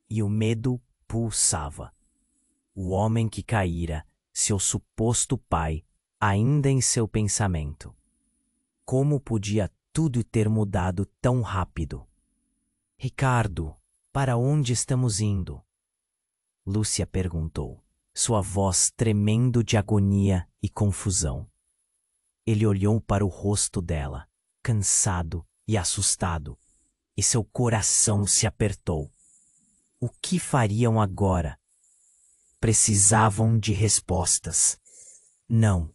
e o medo pulsava. O homem que caíra, seu suposto pai, ainda em seu pensamento. Como podia tudo ter mudado tão rápido? Ricardo, para onde estamos indo? Lúcia perguntou, sua voz tremendo de agonia e confusão. Ele olhou para o rosto dela, cansado e assustado, e seu coração se apertou. O que fariam agora? Precisavam de respostas. Não.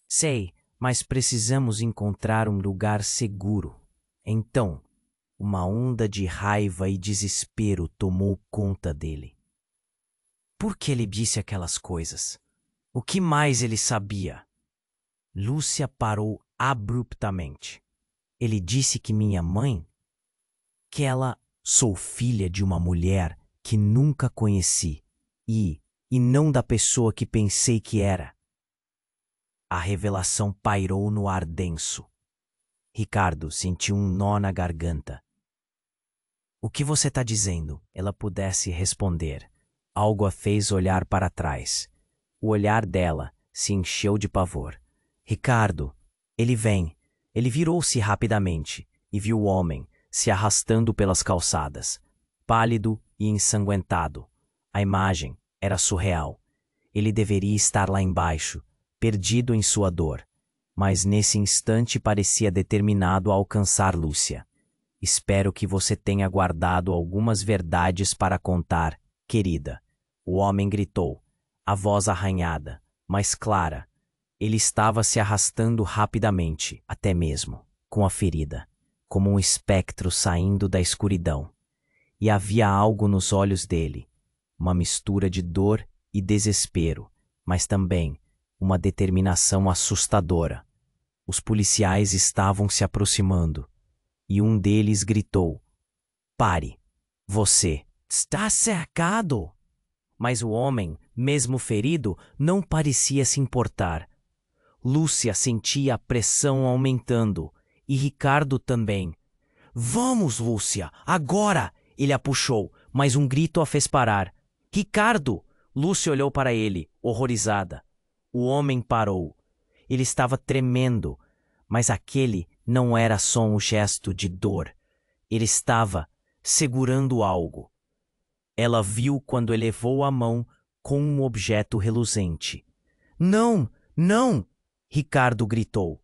Sei, mas precisamos encontrar um lugar seguro. Então, uma onda de raiva e desespero tomou conta dele. Por que ele disse aquelas coisas? O que mais ele sabia? Lúcia parou abruptamente. Ele disse que minha mãe? Que ela... Sou filha de uma mulher que nunca conheci e não da pessoa que pensei que era. A revelação pairou no ar denso. Ricardo sentiu um nó na garganta. O que você está dizendo? Ela pudesse responder. Algo a fez olhar para trás. O olhar dela se encheu de pavor. Ricardo, ele vem. Ele virou-se rapidamente e viu o homem se arrastando pelas calçadas, pálido e ensanguentado. A imagem era surreal. Ele deveria estar lá embaixo, perdido em sua dor, mas nesse instante parecia determinado a alcançar Lúcia. Espero que você tenha guardado algumas verdades para contar, querida. O homem gritou, a voz arranhada, mas clara. Ele estava se arrastando rapidamente, até mesmo, com a ferida, como um espectro saindo da escuridão. E havia algo nos olhos dele, uma mistura de dor e desespero, mas também uma determinação assustadora. Os policiais estavam se aproximando, e um deles gritou, pare, você está cercado! Mas o homem, mesmo ferido, não parecia se importar. Lúcia sentia a pressão aumentando, e Ricardo também. Vamos, Lúcia, agora! Ele a puxou, mas um grito a fez parar. Ricardo! Lúcia olhou para ele, horrorizada. O homem parou. Ele estava tremendo, mas aquele não era só um gesto de dor. Ele estava segurando algo. Ela viu quando elevou a mão com um objeto reluzente. Não, não! Ricardo gritou.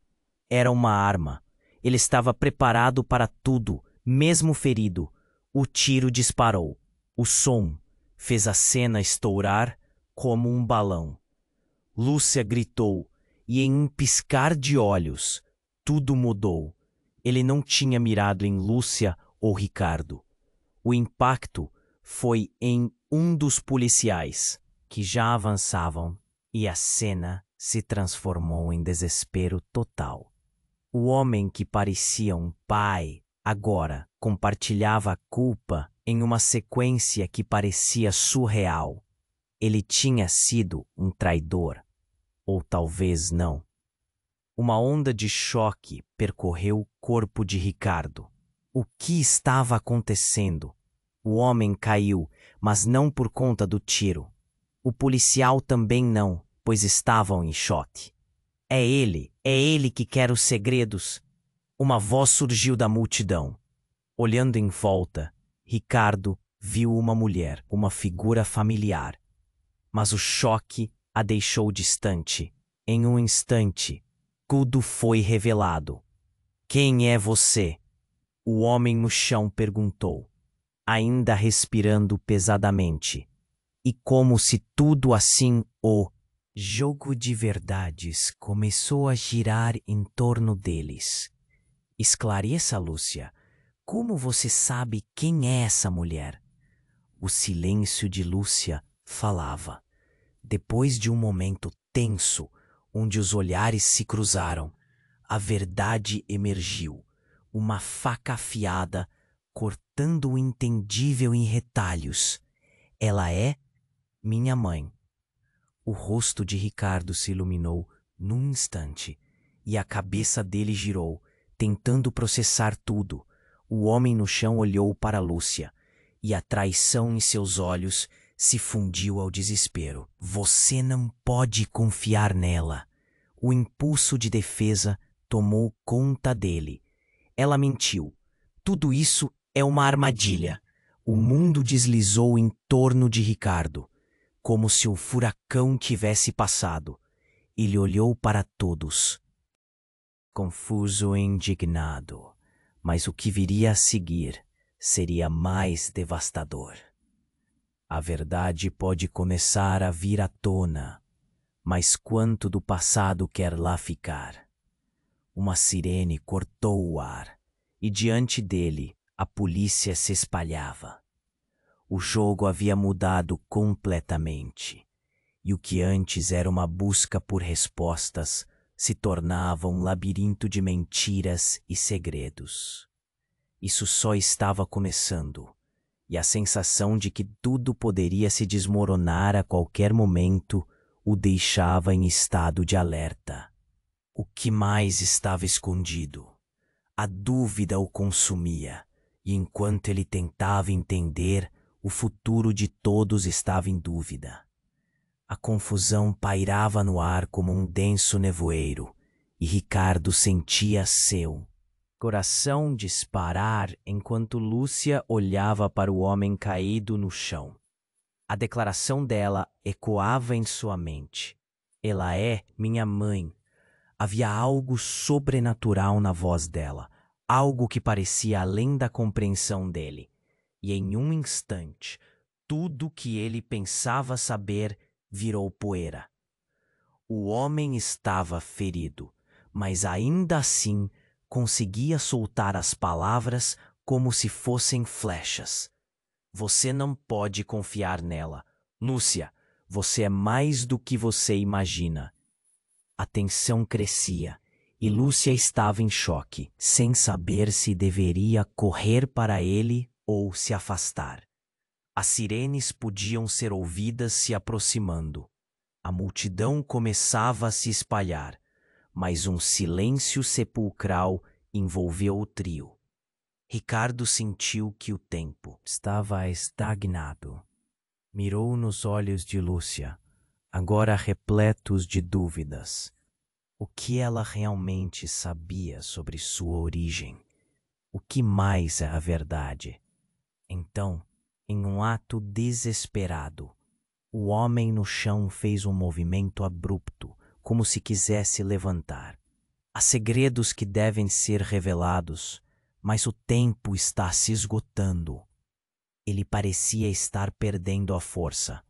Era uma arma. Ele estava preparado para tudo, mesmo ferido. O tiro disparou. O som fez a cena estourar como um balão. Lúcia gritou, e em um piscar de olhos, tudo mudou. Ele não tinha mirado em Lúcia ou Ricardo. O impacto foi em um dos policiais, que já avançavam, e a cena se transformou em desespero total. O homem que parecia um pai, agora compartilhava a culpa em uma sequência que parecia surreal. Ele tinha sido um traidor, ou talvez não. Uma onda de choque percorreu o corpo de Ricardo. O que estava acontecendo? O homem caiu, mas não por conta do tiro. O policial também não, pois estavam em choque. É ele que quer os segredos. Uma voz surgiu da multidão. Olhando em volta, Ricardo viu uma mulher, uma figura familiar. Mas o choque a deixou distante. Em um instante, tudo foi revelado. Quem é você? O homem no chão perguntou, ainda respirando pesadamente. E como se tudo assim o jogo de verdades começou a girar em torno deles. Esclareça, Lúcia. Como você sabe quem é essa mulher? O silêncio de Lúcia falava. Depois de um momento tenso, onde os olhares se cruzaram, a verdade emergiu, uma faca afiada, cortando o entendível em retalhos. Ela é minha mãe. O rosto de Ricardo se iluminou num instante, e a cabeça dele girou, tentando processar tudo. O homem no chão olhou para Lúcia, e a traição em seus olhos se fundiu ao desespero. Você não pode confiar nela. O impulso de defesa tomou conta dele. Ela mentiu. Tudo isso é uma armadilha. O mundo deslizou em torno de Ricardo, como se o furacão tivesse passado. Ele olhou para todos, confuso e indignado, mas o que viria a seguir seria mais devastador. A verdade pode começar a vir à tona, mas quanto do passado quer lá ficar? Uma sirene cortou o ar, e diante dele a polícia se espalhava. O jogo havia mudado completamente, e o que antes era uma busca por respostas se tornava um labirinto de mentiras e segredos. Isso só estava começando, e a sensação de que tudo poderia se desmoronar a qualquer momento o deixava em estado de alerta. O que mais estava escondido? A dúvida o consumia, e enquanto ele tentava entender, o futuro de todos estava em dúvida. A confusão pairava no ar como um denso nevoeiro, e Ricardo sentia seu coração disparar enquanto Lúcia olhava para o homem caído no chão. A declaração dela ecoava em sua mente. Ela é minha mãe. Havia algo sobrenatural na voz dela, algo que parecia além da compreensão dele. E em um instante, tudo que ele pensava saber virou poeira. O homem estava ferido, mas ainda assim conseguia soltar as palavras como se fossem flechas. Você não pode confiar nela. Lúcia, você é mais do que você imagina. A tensão crescia, e Lúcia estava em choque, sem saber se deveria correr para ele ou se afastar. As sirenes podiam ser ouvidas se aproximando. A multidão começava a se espalhar, mas um silêncio sepulcral envolveu o trio. Ricardo sentiu que o tempo estava estagnado. Mirou nos olhos de Lúcia, agora repletos de dúvidas. O que ela realmente sabia sobre sua origem? O que mais é a verdade? Então, em um ato desesperado, o homem no chão fez um movimento abrupto, como se quisesse levantar. Há segredos que devem ser revelados, mas o tempo está se esgotando. Ele parecia estar perdendo a força,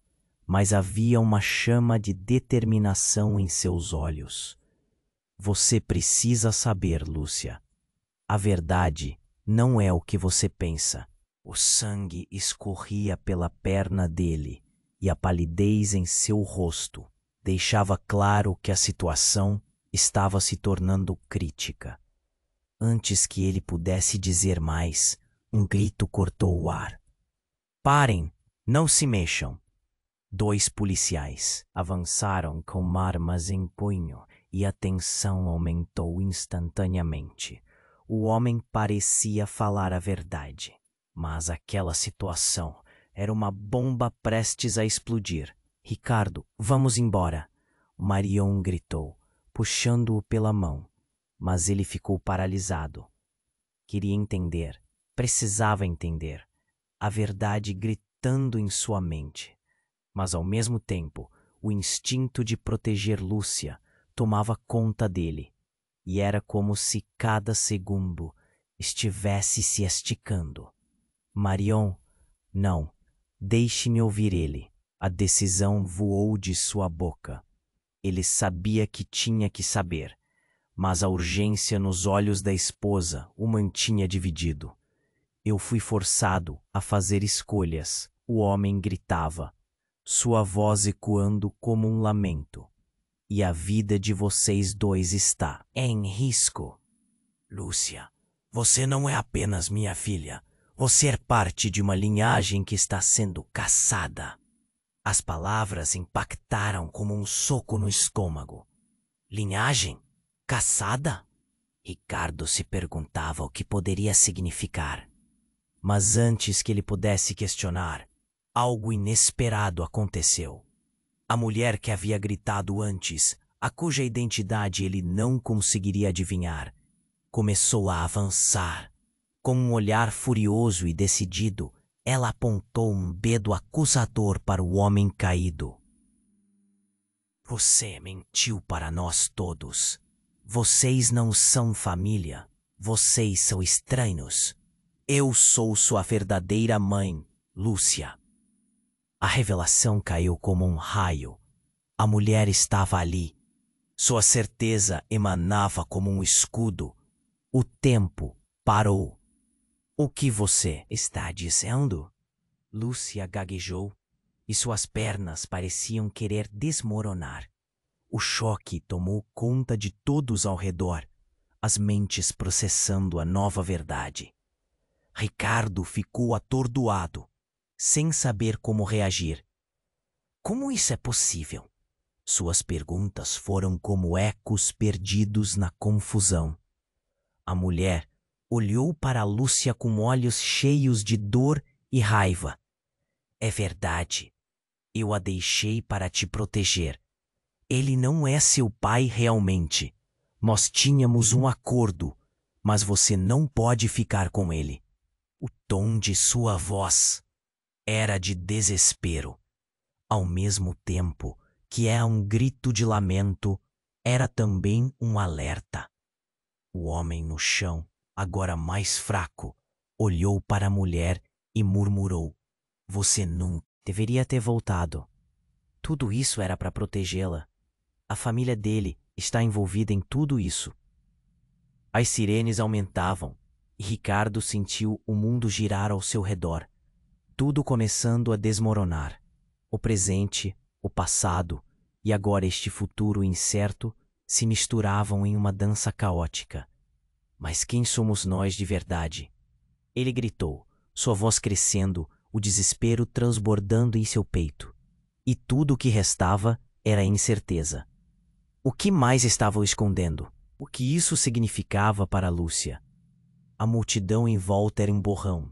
mas havia uma chama de determinação em seus olhos. Você precisa saber, Lúcia. A verdade não é o que você pensa. O sangue escorria pela perna dele e a palidez em seu rosto deixava claro que a situação estava se tornando crítica. Antes que ele pudesse dizer mais, um grito cortou o ar. Parem! Não se mexam! 2 policiais avançaram com armas em punho e a tensão aumentou instantaneamente. O homem parecia falar a verdade, mas aquela situação era uma bomba prestes a explodir. Ricardo, vamos embora! Marion gritou, puxando-o pela mão, mas ele ficou paralisado. Queria entender, precisava entender, a verdade gritando em sua mente. Mas ao mesmo tempo, o instinto de proteger Lúcia tomava conta dele, e era como se cada segundo estivesse se esticando. Marion, não, deixe-me ouvir ele. A decisão voou de sua boca. Ele sabia que tinha que saber, mas a urgência nos olhos da esposa o mantinha dividido. Eu fui forçado a fazer escolhas, o homem gritava, sua voz ecoando como um lamento. E a vida de vocês 2 está em risco. Lúcia, você não é apenas minha filha. Você é parte de uma linhagem que está sendo caçada. As palavras impactaram como um soco no estômago. Linhagem? Caçada? Ricardo se perguntava o que poderia significar. Mas antes que ele pudesse questionar, algo inesperado aconteceu. A mulher que havia gritado antes, a cuja identidade ele não conseguiria adivinhar, começou a avançar. Com um olhar furioso e decidido, ela apontou um dedo acusador para o homem caído. Você mentiu para nós todos. Vocês não são família. Vocês são estranhos. Eu sou sua verdadeira mãe, Lúcia. A revelação caiu como um raio. A mulher estava ali. Sua certeza emanava como um escudo. O tempo parou. O que você está dizendo? Lúcia gaguejou e suas pernas pareciam querer desmoronar. O choque tomou conta de todos ao redor, as mentes processando a nova verdade. Ricardo ficou atordoado, sem saber como reagir. Como isso é possível? Suas perguntas foram como ecos perdidos na confusão. A mulher olhou para Lúcia com olhos cheios de dor e raiva. É verdade. Eu a deixei para te proteger. Ele não é seu pai realmente. Nós tínhamos um acordo, mas você não pode ficar com ele. O tom de sua voz era de desespero. Ao mesmo tempo que é um grito de lamento, era também um alerta. O homem no chão, agora mais fraco, olhou para a mulher e murmurou. Você não deveria ter voltado. Tudo isso era para protegê-la. A família dele está envolvida em tudo isso. As sirenes aumentavam e Ricardo sentiu o mundo girar ao seu redor. Tudo começando a desmoronar. O presente, o passado e agora este futuro incerto se misturavam em uma dança caótica. Mas quem somos nós de verdade? Ele gritou, sua voz crescendo, o desespero transbordando em seu peito. E tudo o que restava era incerteza. O que mais estavam escondendo? O que isso significava para Lúcia? A multidão em volta era um borrão.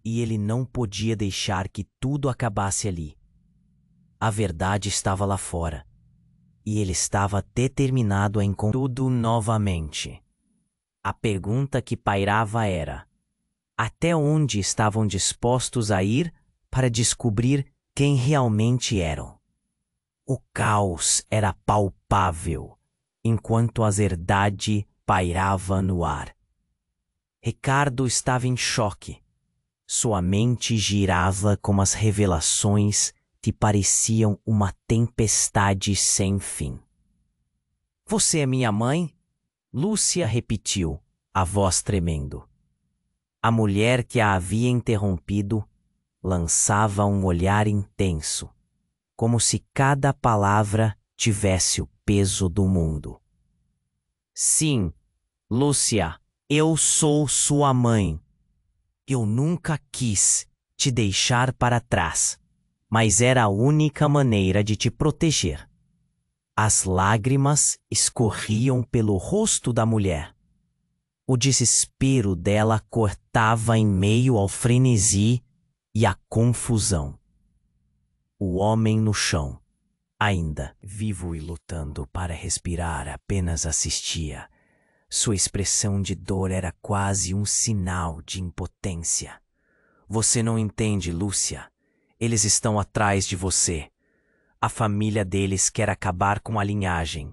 E ele não podia deixar que tudo acabasse ali. A verdade estava lá fora. E ele estava determinado a encontrar tudo novamente. A pergunta que pairava era: até onde estavam dispostos a ir para descobrir quem realmente eram? O caos era palpável enquanto a verdade pairava no ar. Ricardo estava em choque. Sua mente girava como as revelações te pareciam uma tempestade sem fim. Você é minha mãe? Lúcia repetiu, a voz tremendo. A mulher que a havia interrompido lançava um olhar intenso, como se cada palavra tivesse o peso do mundo. Sim, Lúcia, eu sou sua mãe. Eu nunca quis te deixar para trás, mas era a única maneira de te proteger. As lágrimas escorriam pelo rosto da mulher. O desespero dela cortava em meio ao frenesi e à confusão. O homem no chão, ainda vivo e lutando para respirar, apenas assistia. Sua expressão de dor era quase um sinal de impotência. Você não entende, Lúcia. Eles estão atrás de você. A família deles quer acabar com a linhagem.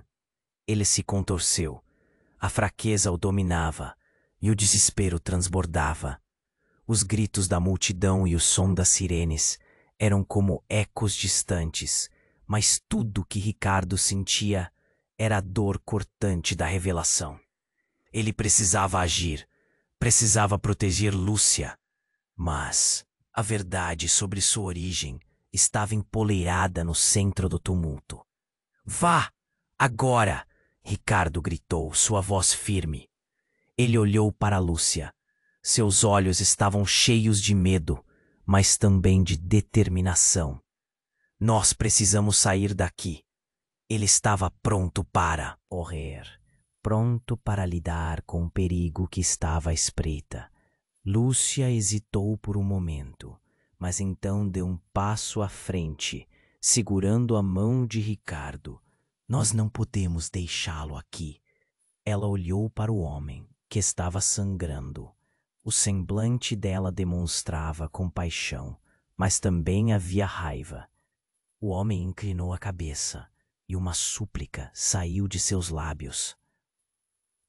Ele se contorceu. A fraqueza o dominava e o desespero transbordava. Os gritos da multidão e o som das sirenes eram como ecos distantes, mas tudo que Ricardo sentia era a dor cortante da revelação. Ele precisava agir, precisava proteger Lúcia, mas a verdade sobre sua origem estava empoleirada no centro do tumulto. Vá, agora! Ricardo gritou, sua voz firme. Ele olhou para Lúcia. Seus olhos estavam cheios de medo, mas também de determinação. Nós precisamos sair daqui. Ele estava pronto para morrer, pronto para lidar com o perigo que estava à espreita. Lúcia hesitou por um momento, mas então deu um passo à frente, segurando a mão de Ricardo. Nós não podemos deixá-lo aqui. Ela olhou para o homem, que estava sangrando. O semblante dela demonstrava compaixão, mas também havia raiva. O homem inclinou a cabeça e uma súplica saiu de seus lábios.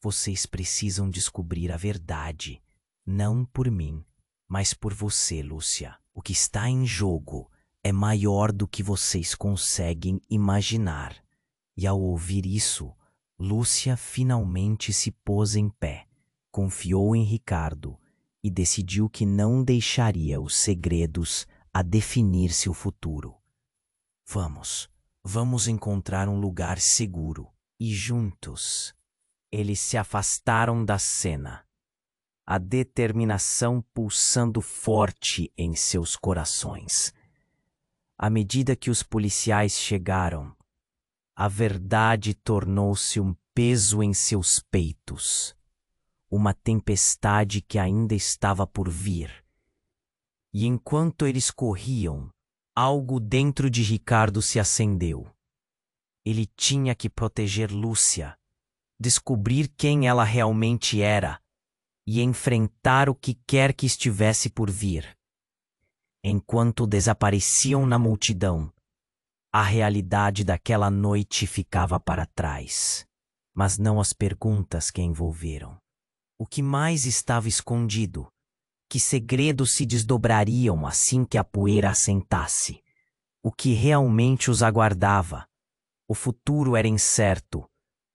Vocês precisam descobrir a verdade, não por mim, mas por você, Lúcia. O que está em jogo é maior do que vocês conseguem imaginar. E ao ouvir isso, Lúcia finalmente se pôs em pé, confiou em Ricardo e decidiu que não deixaria os segredos a definir seu futuro. Vamos encontrar um lugar seguro. E juntos, eles se afastaram da cena, a determinação pulsando forte em seus corações. À medida que os policiais chegaram, a verdade tornou-se um peso em seus peitos, uma tempestade que ainda estava por vir. E enquanto eles corriam, algo dentro de Ricardo se acendeu. Ele tinha que proteger Lúcia, descobrir quem ela realmente era e enfrentar o que quer que estivesse por vir. Enquanto desapareciam na multidão, a realidade daquela noite ficava para trás, mas não as perguntas que a envolveram. O que mais estava escondido? Que segredos se desdobrariam assim que a poeira assentasse? O que realmente os aguardava? O futuro era incerto,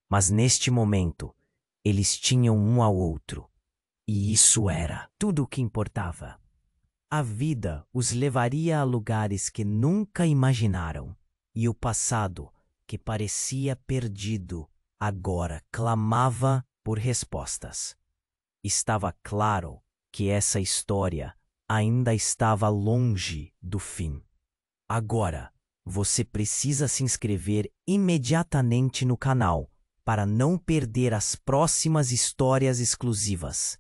mas neste momento eles tinham um ao outro, e isso era tudo o que importava. A vida os levaria a lugares que nunca imaginaram, e o passado, que parecia perdido, agora clamava por respostas. Estava claro que essa história ainda estava longe do fim. Agora, você precisa se inscrever imediatamente no canal para não perder as próximas histórias exclusivas.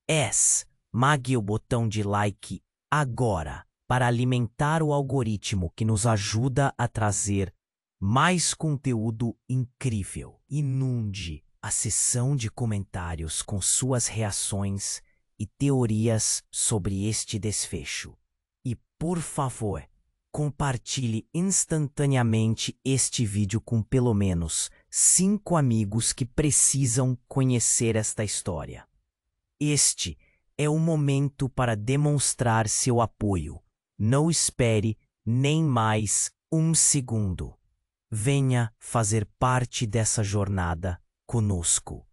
Esmague o botão de like agora para alimentar o algoritmo que nos ajuda a trazer mais conteúdo incrível. Inunde a seção de comentários com suas reações e teorias sobre este desfecho. E, por favor, compartilhe instantaneamente este vídeo com pelo menos 5 amigos que precisam conhecer esta história. Este é o momento para demonstrar seu apoio. Não espere nem mais um segundo. Venha fazer parte dessa jornada conosco.